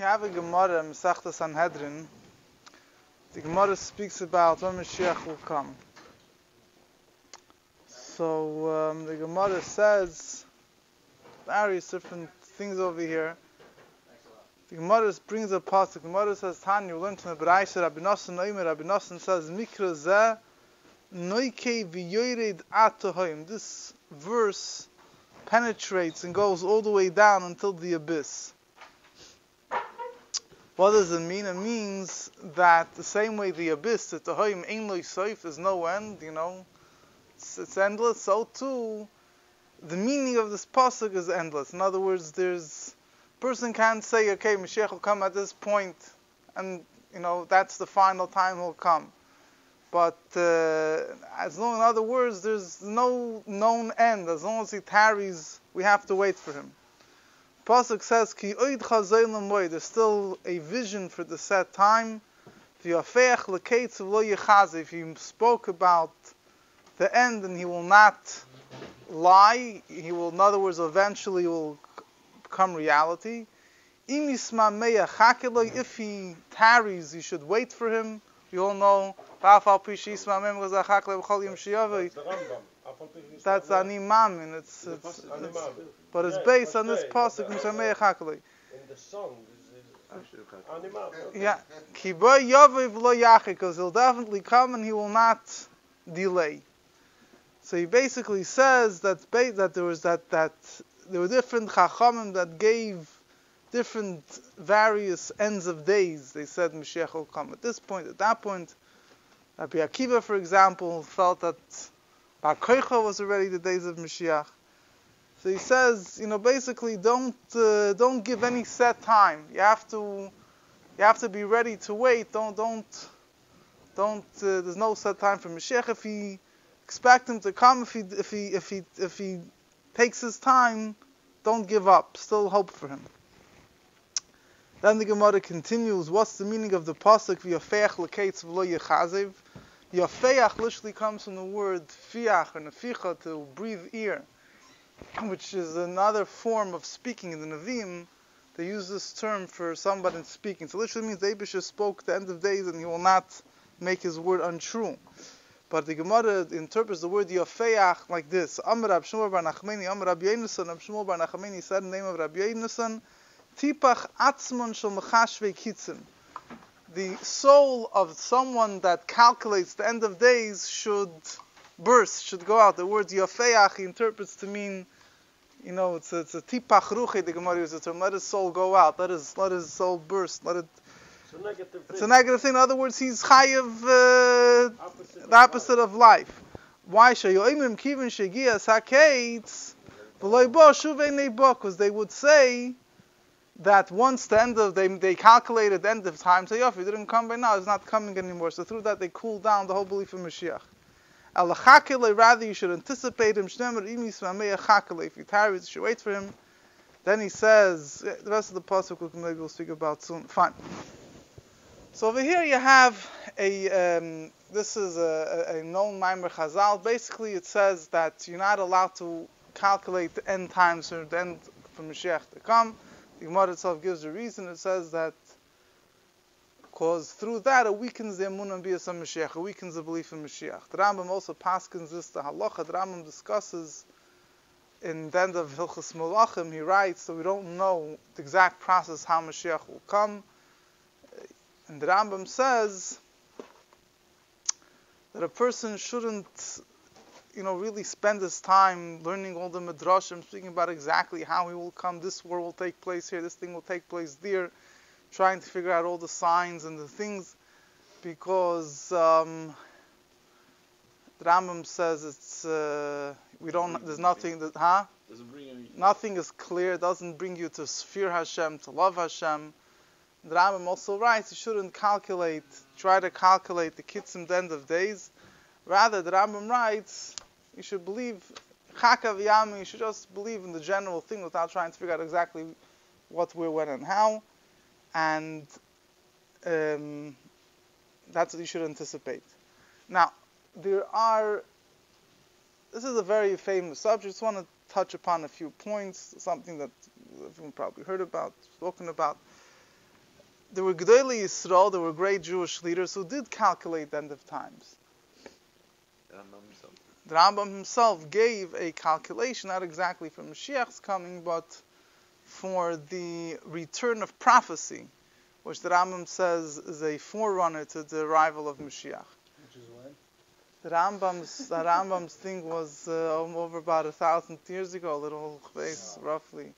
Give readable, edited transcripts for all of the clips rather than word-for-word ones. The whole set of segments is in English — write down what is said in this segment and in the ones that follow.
have a Gemara in Masechta Sanhedrin. The Gemara speaks about when Moshiach will come. So the Gemara says various different things over here. The Gemara brings a pasuk. The Gemara says, Tanya, we learned from the Beraisa, Rabbi Nosson Oimer, Rabbi Nosson says, Mikra zeh noike v'yored atohoim. This verse penetrates and goes all the way down until the abyss. What does it mean? It means that the same way the abyss, the Tohoim ein lo soif, there's no end, it's endless, so too, the meaning of this pasuk is endless. In other words, person can't say, okay, Moshiach will come at this point, and, that's the final time he'll come. But, in other words, there's no known end. As long as he tarries, we have to wait for him. Pasuk says, Ki oid chazei l'moed. There's still a vision for the set time. V'yafeach l'keitz v'lo yechaze. If he spoke about the end, and he will not lie, he will, in other words, eventually will become reality. Im yisma meya chakeloi. If he tarries, you should wait for him. We all know, that's the Ani Mamin. But it's based on this pasuk. In the song, yeah, because he'll definitely come and he will not delay. So he basically says that there were different chachamim that gave different various ends of days. They said Moshiach will come at this point, at that point. Rabbi Akiva, for example, felt that Bar Kochba was already the days of Moshiach. So he says, basically, don't give any set time. You have to be ready to wait. Don't. There's no set time for Moshiach. If you expect him to come, if he takes his time, don't give up. Still hope for him. Then the Gemara continues, what's the meaning of the pasuk, V'yafeach l'keitz v'lo yechazev? Yafeach literally comes from the word fiach, or neficha, to breathe ear, which is another form of speaking. In the Nevi'im, they use this term for somebody speaking. So literally means the Eibusher spoke the end of days and he will not make his word untrue. But the Gemara interprets the word Yafeach like this. Amar Rab Shmuel bar Nachmani, Amar Rab Yonasan, Rab Shmuel bar Nachmani said in the name of Rab Yonasan, Tipach atzmon shel mechashvei kitzim. The soul of someone that calculates the end of days should burst, should go out. The word Yafeach he interprets to mean, it's a tipach ruchi. The Gemara uses the term. Let his soul go out. Let his soul burst. It's a negative thing. In other words, he's chayav, the opposite of life. Why? Because they would say that once the end of they calculated the end of time, say, if he didn't come by now, he's not coming anymore. So through that they cool down the whole belief in Moshiach. Rather you should anticipate him. If you tarry, you should wait for him. Then he says, the rest of the pasuk maybe we'll speak about soon. Fine. So over here you have this is a known Maimer Chazal. Basically it says that you're not allowed to calculate the end times or the end for Moshiach to come. The Gemara itself gives a reason. It says that because through that it weakens the emunah b'yas Mashiach, it weakens the belief in Mashiach. The Rambam also paskins this the halacha. The Rambam discusses in the end of Hilchos Malachim. He writes, so we don't know the exact process how Mashiach will come. And the Rambam says that a person shouldn't, really spend his time learning all the midrashim, speaking about exactly how he will come. This war will take place here, this thing will take place there, trying to figure out all the signs and the things, because the Rambam says there's nothing that, doesn't bring any. Nothing is clear, doesn't bring you to fear Hashem, to love Hashem. The Rambam also writes you shouldn't try to calculate the kitzim the end of days. Rather, the Rambam writes you should believe chaka v'yami. You should just believe in the general thing without trying to figure out exactly what, where, when, and how. And that's what you should anticipate. Now, this is a very famous subject. I just want to touch upon a few points, something that everyone probably heard about, spoken about. there were Gedolei Yisrael, there were great Jewish leaders who did calculate the end of times. The Rambam himself gave a calculation, not exactly for Moshiach's coming, but for the return of prophecy, which the Rambam says is a forerunner to the arrival of Moshiach. Which is when? The Rambam's thing was over about 1,000 years ago, a little place, roughly.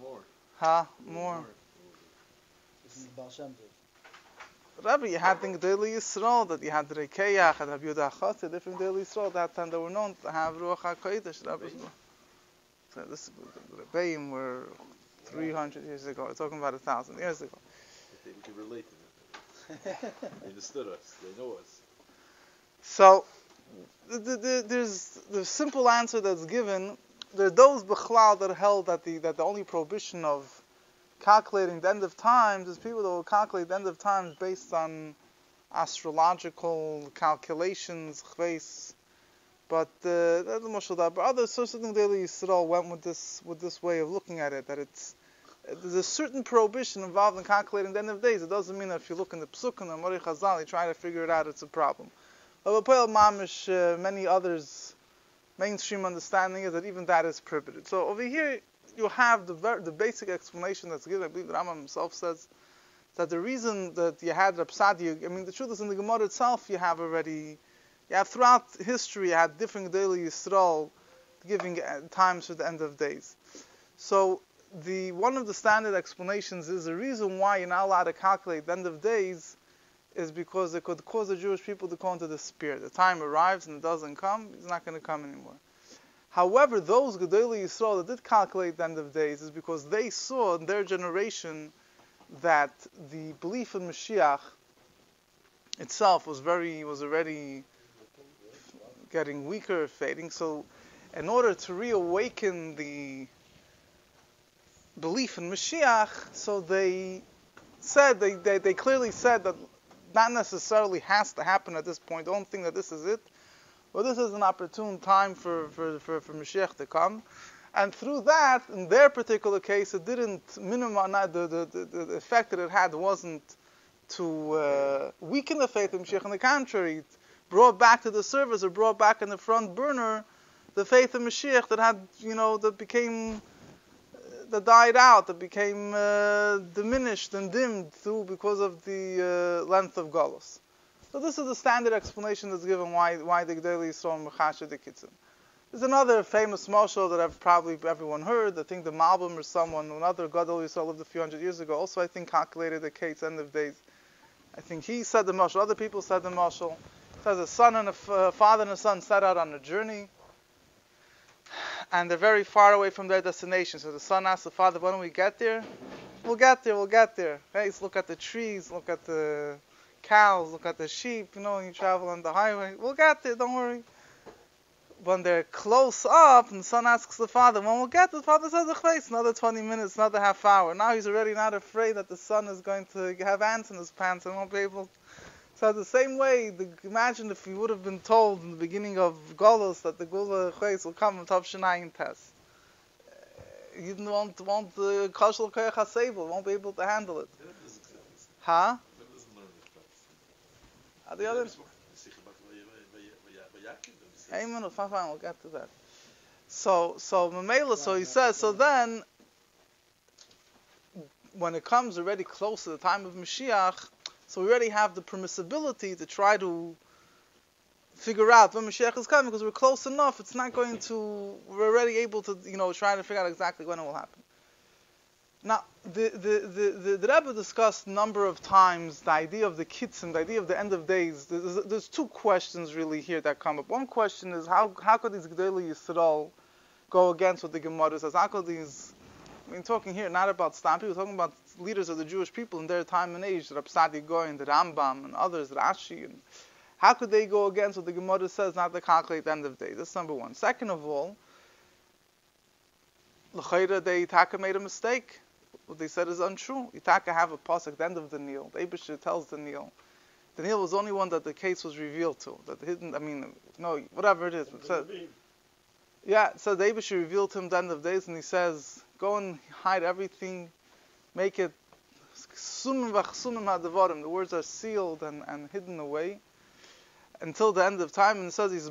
More. More. This is Baal Shem Tov. Rabbi, you had the Gedolei Yisrael, that you had the Rekeach, and Rabbi Yehuda Achotzi, different Gedolei Yisrael. That time they were known to have Ruach HaKodesh. So this, the Rebbeim were 300 years ago. We're talking about 1,000 years ago. We can relate to them. They understood us. They know us. So there's the simple answer that's given. There are those Bechlal that held that the only prohibition of calculating the end of times is people that will calculate the end of times based on astrological calculations, chveis. But other sources of Gedolei Yisrael went with this way of looking at it, that there's a certain prohibition involved in calculating the end of days. It doesn't mean that if you look in the Psukim and Mori Chazal, you try to figure it out, it's a problem. But Mamish, many others, mainstream understanding is that even that is prohibited. So over here, you have the basic explanation that's given. I believe the Rambam himself says that the reason that you had Rab Sadia, the truth is in the Gemara itself, you have throughout history, you had different Gedolei Yisrael giving times for the end of days. So one of the standard explanations is the reason why you're not allowed to calculate the end of days is because it could cause the Jewish people to go into despair. The time arrives and it doesn't come, it's not going to come anymore. However, those Gedolei Yisrael that did calculate the end of days is because they saw in their generation that the belief in Moshiach itself was already getting weaker, fading. So, in order to reawaken the belief in Moshiach, so they clearly said that not necessarily has to happen at this point. Don't think that this is it. Well, this is an opportune time for Moshiach to come. And through that, in their particular case, it didn't minimize, the effect that it had wasn't to weaken the faith of Moshiach. On the contrary, it brought back to the surface, or brought back in the front burner, the faith of Moshiach that had, that died out, that became diminished and dimmed because of the length of Galus. So this is the standard explanation that's given why the Gedolei Yisrael Mechasher the Kitzim. There's another famous mashal that I've probably everyone heard. I think the Malbim or someone, another Gedolei Yisrael lived a few hundred years ago, also I think calculated the Kate's end of days. I think he said the mashal. Other people said the mashal. It says a son and a father and a son set out on a journey, and they're very far away from their destination. So the son asks the father, "When do we get there?" We'll get there. Hey, let's look at the trees, look at the cows, look at the sheep, you travel on the highway. We'll get there, don't worry. When they're close up, and the son asks the father, when we'll get there, the father says, another 20 minutes, another half hour. Now he's already not afraid that the son is going to have ants in his pants and won't be able. So the same way, imagine if you would have been told in the beginning of Golos that the Gula Chais will come in Tav Shinayin test. You won't Kashal Koyach HaSeivel, won't be able to handle it. Huh? The other. Amen. Fine, we'll get to that. So Mamela, so he says, so then, when it comes already close to the time of Mashiach, so we already have the permissibility to try to figure out when Mashiach is coming, because we're close enough, we're already able to, try to figure out exactly when it will happen. Now, the Rebbe discussed a number of times the idea of the kitzim, the idea of the end of days. There's two questions really here that come up. One question is how could these Gedolei Yisrael go against what the Gemara says? How could these? Talking here not about Stam people, we're talking about leaders of the Jewish people in their time and age, the Rab Sadia Goyen, the Rambam, and others, Rashi. And how could they go against what the Gemara says, not to calculate the end of days? That's number one. Second of all, l'chayra they made a mistake. What they said is untrue. Yitaka have a pasuk at the end of the Nil. The Eibusher tells the Nil was the only one that the case was revealed to. That hidden, whatever it is. It says, so the Eibusher revealed to him the end of days, and he says, go and hide everything, make it The words are sealed and hidden away until the end of time. And it says, these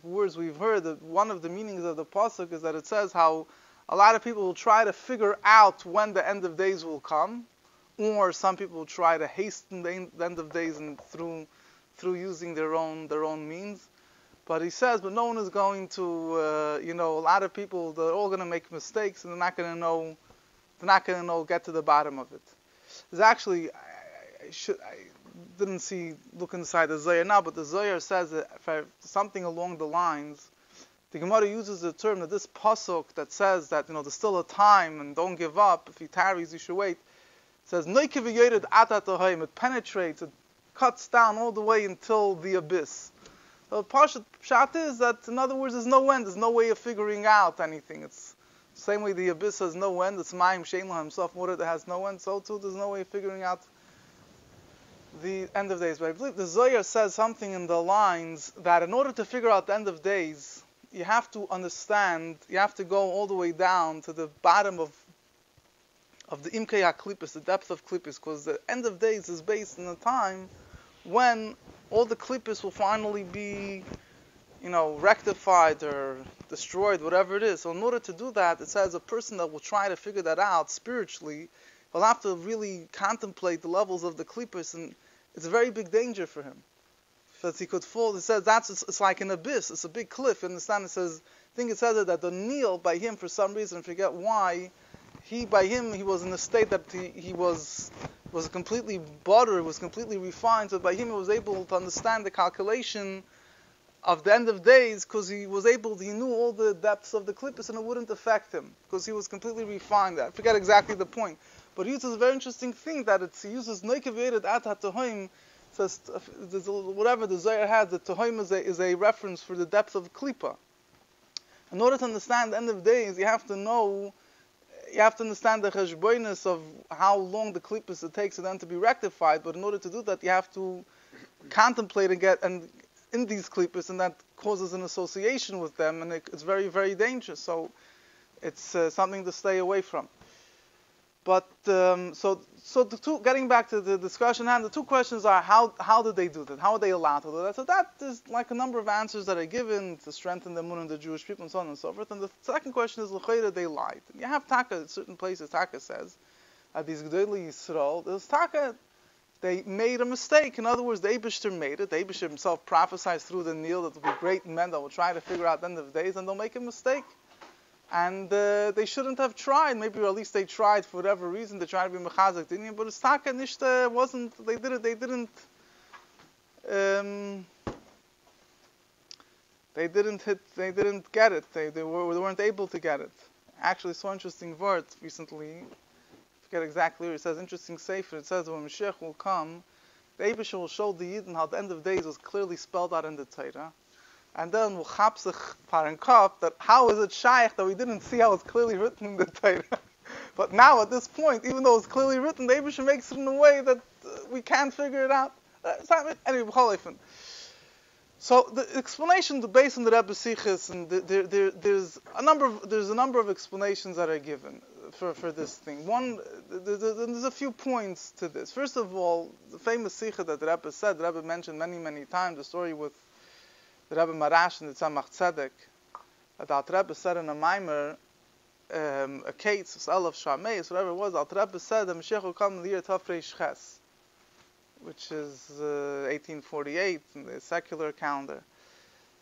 words we've heard, that one of the meanings of the pasuk is that it says how a lot of people will try to figure out when the end of days will come, or some people will try to hasten the end of days and through using their own means. But he says, but no one is going to, a lot of people, they're all going to make mistakes, and they're not going to get to the bottom of it. There's actually, I didn't look inside the Zohar now, but the Zohar says that for something along the lines, the Gemara uses the term that this pasuk that says that, there's still a time and don't give up, if he tarries, you should wait. It says, it penetrates, it cuts down all the way until the abyss. So Pshat is that, in other words, there's no end, there's no way of figuring out anything. It's the same way the abyss has no end, it's Mayim Shein Lo himself, water that has no end, so too there's no way of figuring out the end of days. But I believe the Zohar says something in the lines that in order to figure out the end of days, you have to understand, you have to go all the way down to the bottom of the Imkei HaKlippus, the depth of Klippus, because the end of days is based on the time when all the Klippus will finally be, rectified or destroyed, whatever it is. So in order to do that, it says a person that will try to figure that out spiritually will have to really contemplate the levels of the Klippus, and it's a very big danger for him. Because he could fall, it says it's like an abyss, it's a big cliff, you understand? It says, I think it says that the Nil, by him, for some reason, I forget why, he was in a state that he was completely butter, was completely refined, so by him he was able to understand the calculation of the end of days, because he knew all the depths of the clippus and it wouldn't affect him, because he was completely refined. I forget exactly the point. But he uses a very interesting thing, that he uses Neikevered at HaTohim, says, whatever the Zohar has, the Tohim is a reference for the depth of Klippa. In order to understand the end of days, you have to understand the cheshboinus of how long the klippus it takes for them to be rectified. But in order to do that, you have to contemplate and in these klippus, and that causes an association with them, and it's very, very dangerous. So it's something to stay away from. But getting back to the discussion, and the two questions are how did they do that? How are they allowed to do that? So that is like a number of answers that are given to strengthen the moon of the Jewish people and so on and so forth. And the second question is l'chayra, they lied. And you have Taka, certain places Taka says at these Gedolei Yisrael, there's Taka, they made a mistake. In other words, the Eibishter made it. The Eibishter himself prophesied through the Nil that there will be great men that will try to figure out the end of days, and they'll make a mistake. And they shouldn't have tried. Maybe, or at least they tried for whatever reason. They tried to be mechazak dinian, but it's taka nishta wasn't. They didn't get it. They weren't able to get it. Actually, so interesting word recently. I forget exactly where it says. Interesting sefer. It says when Moshiach will come, the Eibusha will show the Yidden how the end of days was clearly spelled out in the Torah. And then we'll chapsich parankaf, that how is it shaykh that we didn't see how it's clearly written in the Torah. But now at this point, even though it's clearly written, the Eibusha makes it in a way that we can't figure it out. Anyway, so the explanation based on the Rebbe Sichos, and there's a number of explanations that are given for this thing. One, there's a few points to this. First of all, the famous Sicha that the Rebbe said, the Rebbe mentioned many times, the story with the Rebbe Marash and the Tzemach Tzedek, that the Rebbe said in a Maimer, a case, Elef Shameis, whatever it was, the Rebbe said that Mashiach will come in the year Tafrei Ches, which is 1848 in the secular calendar.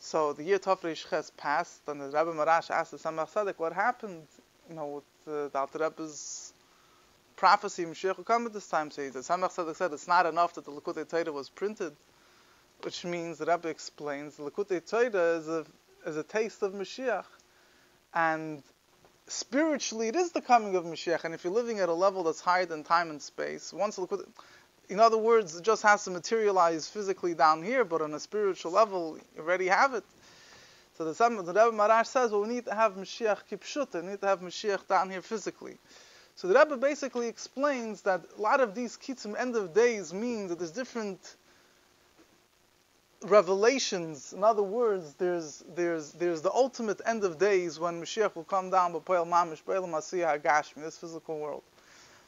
So the year Tafrei Ches passed, and the Rebbe Marash asked the Tzemach Tzedek what happened, with the Rebbe's prophecy, Mashiach will come at this time. So the Tzemach Tzedek said it's not enough that the Likutei Torah was printed, which means, the Rebbe explains, the Likutei Torah is a taste of Mashiach. And spiritually, it is the coming of Mashiach. And if you're living at a level that's higher than time and space, in other words, it just has to materialize physically down here, but on a spiritual level, you already have it. So the Rebbe Marash says, well, we need to have Mashiach kipshuta, we need to have Mashiach down here physically. So the Rebbe basically explains that a lot of these kitzim end of days mean that there's different revelations. In other words, there's the ultimate end of days when Mashiach will come down, b'poel mamish, b'olam asiyah hagashmi, this physical world.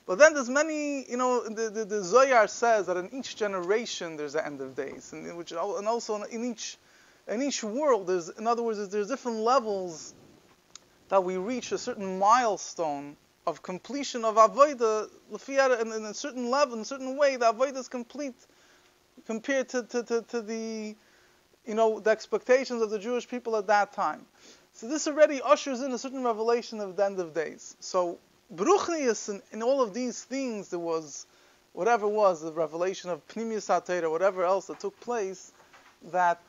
But then there's many, the Zohar says that in each generation there's an end of days, and also in each world in other words, there's different levels that we reach a certain milestone of completion of avodah, and in a certain level, in a certain way, the avodah is complete compared to the the expectations of the Jewish people at that time. So this already ushers in a certain revelation of the end of days. So Beruchnius in all of these things, there was whatever was the revelation of Pnimius HaTorah, whatever else that took place, that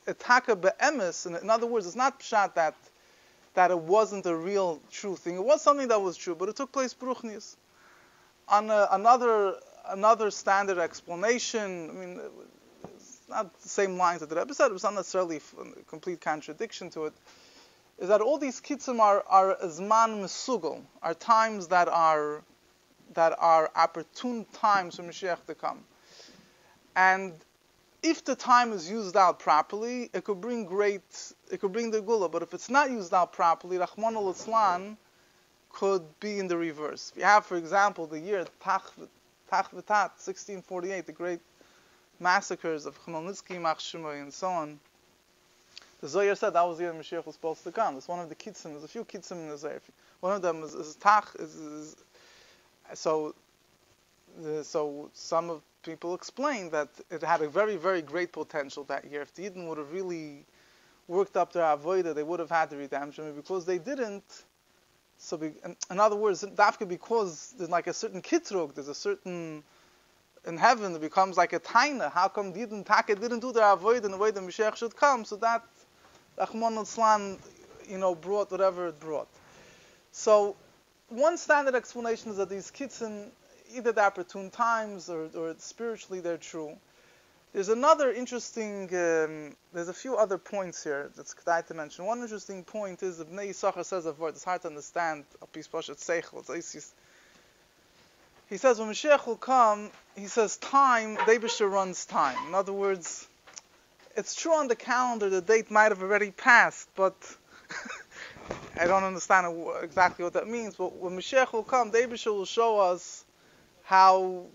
etaka be'emes, in other words, it's not pshat that it wasn't a real true thing. It was something that was true, but it took place Beruchnius. On another standard explanation, I mean, it's not the same lines that the Rebbe said, it was not necessarily a complete contradiction to it, is that all these kitzim are zman mesugel, are times that are opportune times for Mashiach to come. And if the time is used out properly, it could bring the gula. But if it's not used out properly, Rahman al-Islan could be in the reverse. We have, for example, the year Tach V'Tat, 1648, the great massacres of Chmielnitsky, יימח שמו, and so on. The Zohar said that was the year Mashiach was supposed to come. It's one of the kitzim. There's a few kitzim in the Zohar. One of them is Tach. So some of people explain that it had a very, very great potential that year. If the Yidden would have really worked up their avodah, they would have had the redemption. But because they didn't, in other words, dafka because there's like a certain kitrug, there's a certain in heaven it becomes like a taina. How come the Yidden Taka didn't do their avodah in the way the Mashiach should come? So that Rahman al-Islan, brought whatever it brought. So one standard explanation is that these kitzim, either the opportune times or spiritually they're true. There's another interesting, there's a few other points here that's kedai to mention. One interesting point is the Bnei Yisachar says a word, it's hard to understand, he says when Mashiach will come, he says time, the Eibusher runs time. In other words, it's true on the calendar the date might have already passed, but I don't understand exactly what that means, but when Mashiach will come, the Eibusher will show us how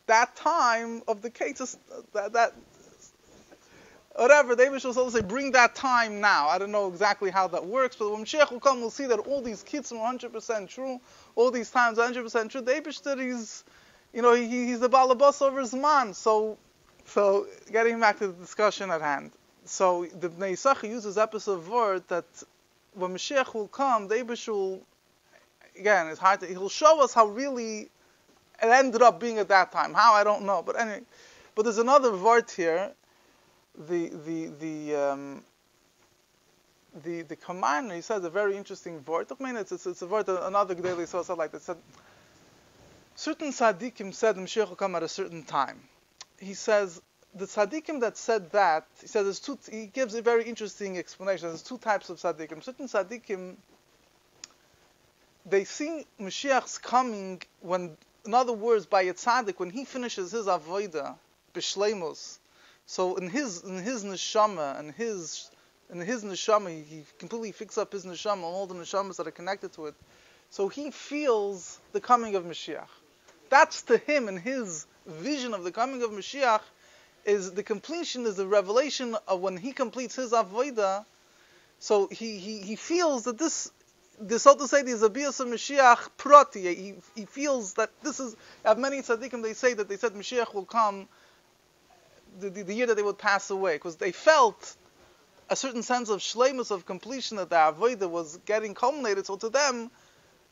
that time of the cases, that whatever, the Eibusher will say, bring that time now. I don't know exactly how that works, but when Mashiach will come, we'll see that all these kitzim are 100% true, all these times are 100% true. The Eibusher, he's the balabas over Zman. So getting back to the discussion at hand. So the Bnei Yisachar uses episode word that when Mashiach will come, the Eibusher will, again, it's hard to, he'll show us how really it ended up being at that time. How, I don't know. But anyway, but there's another word here. The commander, he says a very interesting word. I mean, it's a word that another Gedolei said like that. Said certain tzaddikim said Mashiach will come at a certain time. He says the tzaddikim that said that, he says there's two. He gives a very interesting explanation. There's two types of tzaddikim. Certain tzaddikim, they see Mashiach's coming when, in other words, by a tzaddik, when he finishes his avodah b'shleimus. So in his neshama, he completely fixes up his neshama and all the neshamas that are connected to it. So he feels the coming of Mashiach. That's to him, in his vision of the coming of Mashiach, is the completion, is the revelation of when he completes his avodah. So he feels that this so to say, the Zabiyas of Mashiach prati. He feels that this is. I have many tzaddikim. They said Mashiach will come the year that they would pass away, because they felt a certain sense of shleimus, of completion, that the avodah was getting culminated. So to them,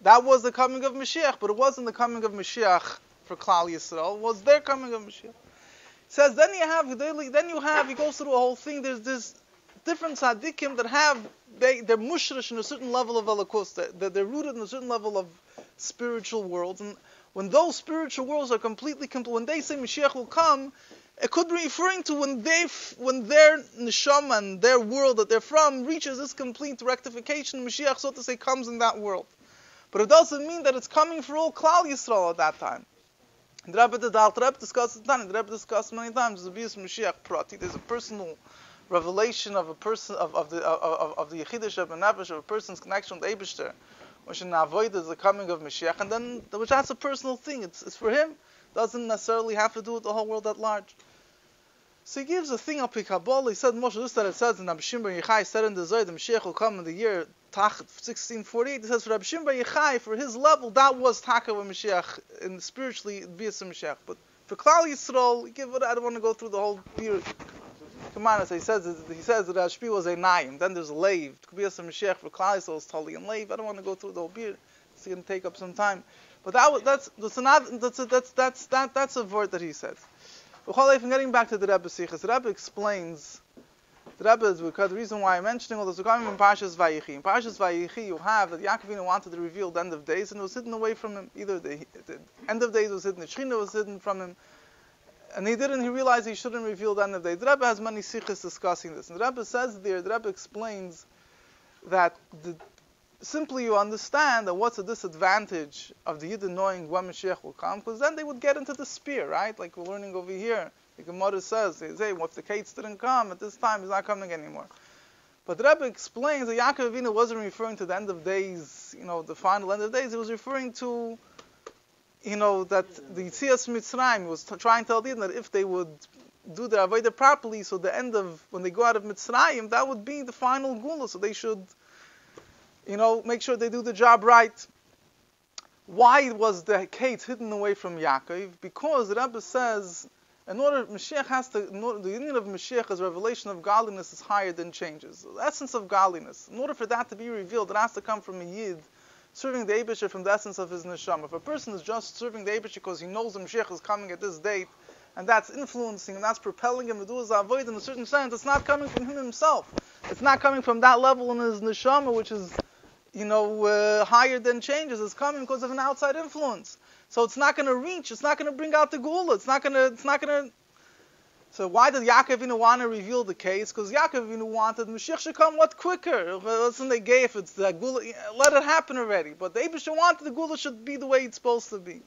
that was the coming of Mashiach, but it wasn't the coming of Mashiach for Klal Yisrael. It was their coming of Mashiach. It says then you have. He goes through a whole thing. There's this different tzaddikim that have they're mushrish in a certain level of elokus, that they're rooted in a certain level of spiritual worlds, and when those spiritual worlds are completely complete, when they say Mashiach will come, it could be referring to when their neshama and their world that they're from reaches this complete rectification. Mashiach, so to say, comes in that world, but it doesn't mean that it's coming for all Klal Yisrael at that time. The Rebbe discussed many times. There's a Mashiach prati. There's a personal revelation of a person of the Yechidah Sheb Nefesh, of a person's connection with the Eibishter, Moshe avoid is the coming of Mashiach, and then which that's a personal thing. It's for him. Doesn't necessarily have to do with the whole world at large. So he gives a thing up in Kabbalah. He said, Moshe, just that it says in Rabbi Shimon Bar Yochai, said in the Zohar, the Mashiach will come in the year 1648. He says for Rabbi Shimon Bar Yochai, for his level, that was Taka with Mashiach, and spiritually, Bias Mashiach. But for Klal Yisrael, I don't want to go through the whole period. Come on, he says that Ashpi was a Naim. Then there's a Leiv. Bias Mashiach for Klal Yisrael is totally in Leiv. I don't want to go through the whole period. It's going to take up some time. But that's a word that he said. Getting back to the Rebbe Sichas, the Rebbe explains. The Rebbe is because the reason why I'm mentioning all this is coming in Parshas Vayichi. In Parshas Vayichi, you have that Yaakov Avinu wanted to reveal the end of days, and it was hidden away from him. Either the end of days was hidden, the Shechina was hidden from him, and he realize he shouldn't reveal the end of days. The Rebbe has many Sichas discussing this, and the Rebbe says there, the Rebbe explains that simply you understand that what's the disadvantage of the Yidden knowing when Mashiach will come, because then they would get into the spear, right? Like we're learning over here. The Gemara says, they say, well, if the Kates didn't come at this time, he's not coming anymore. But the Rebbe explains that Yaakov Avinu wasn't referring to the end of days, the final end of days. He was referring to, that the Yitzias Mitzrayim was trying to tell them that if they would do their Avodah properly, so the end of, when they go out of Mitzrayim, that would be the final Gula, so they should make sure they do the job right. Why was the Kates hidden away from Yaakov? Because the Rebbe says, the union of Mashiach as revelation of godliness is higher than changes. The essence of godliness, in order for that to be revealed, it has to come from a Yid serving the Eibusher from the essence of his neshama. If a person is just serving the Eibusher because he knows the Mashiach is coming at this date, and that's influencing and that's propelling him to do his avoid in a certain sense, it's not coming from him himself. It's not coming from that level in his neshama, which is higher than changes. Is coming because of an outside influence. So it's not going to reach. It's not going to bring out the Gula. It's not going to. So why did Yaakov Avinu want to reveal the case? Because Yaakov Avinu wanted Mashiach should come what quicker. Listen, they gave it's the Gula. Let it happen already. But the Eibusher wanted the Gula should be the way it's supposed to be.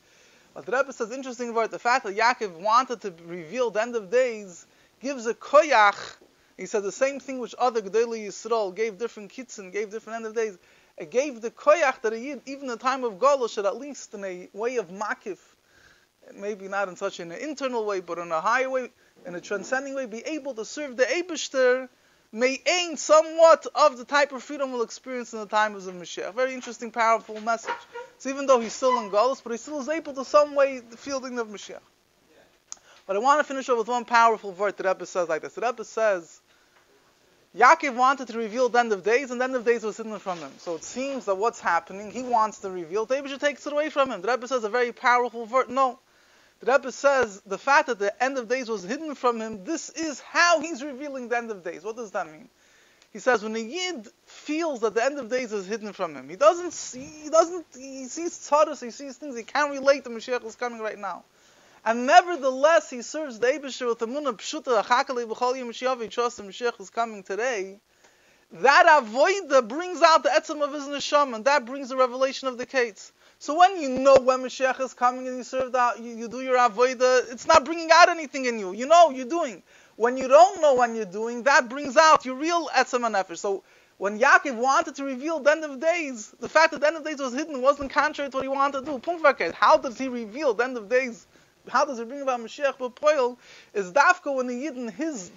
But the Rebbe says interesting word. The fact that Yaakov wanted to reveal the end of days gives a koyach. He said the same thing which other Gedolei Yisrael gave different kitzin, gave different end of days. It gave the koyach that a Yid, even in the time of Gola, should at least in a way of makif, maybe not in such an internal way, but in a higher way, in a transcending way, be able to serve the Eibishter, may aim somewhat of the type of freedom we'll experience in the times of Mashiach. Very interesting, powerful message. So even though he's still in Golos, but he still is able to some way the fielding of Mashiach. But I want to finish up with one powerful word. The Rebbe says like this. The Rebbe says, Yaakov wanted to reveal the end of days, and the end of days was hidden from him. So it seems that what's happening, he wants to reveal. The Rebbe takes it away from him. The Rebbe says a very powerful word. No. The Rebbe says the fact that the end of days was hidden from him, this is how he's revealing the end of days. What does that mean? He says when a Yid feels that the end of days is hidden from him, he sees tzaddus, he sees things, he can't relate to Mashiach is coming right now. And nevertheless, he serves the Eibusher with the munah pshuta, achakali b'chol yom Mashiach, he trusts the Mashiach is coming today. That avoida brings out the etzem of his neshama, and that brings the revelation of the Kates. So when you know when Mashiach is coming and you serve that, you do your avoida, it's not bringing out anything in you. You know you're doing. When you don't know when you're doing, that brings out your real etzem and effort. So when Yaakov wanted to reveal the end of days, the fact that the end of days was hidden wasn't contrary to what he wanted to do. How does he reveal the end of days? How does it bring about Mashiach? But Poil is dafka when the Yid in his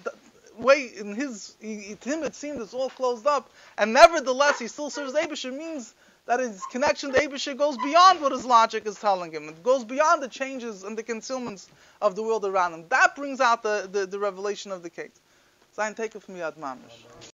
way, to him it seems it's all closed up, and nevertheless he still serves Eibusher, means that his connection to Eibusher goes beyond what his logic is telling him. It goes beyond the changes and the concealments of the world around him. That brings out the revelation of the case. Zayin, take it from Yad Mamish.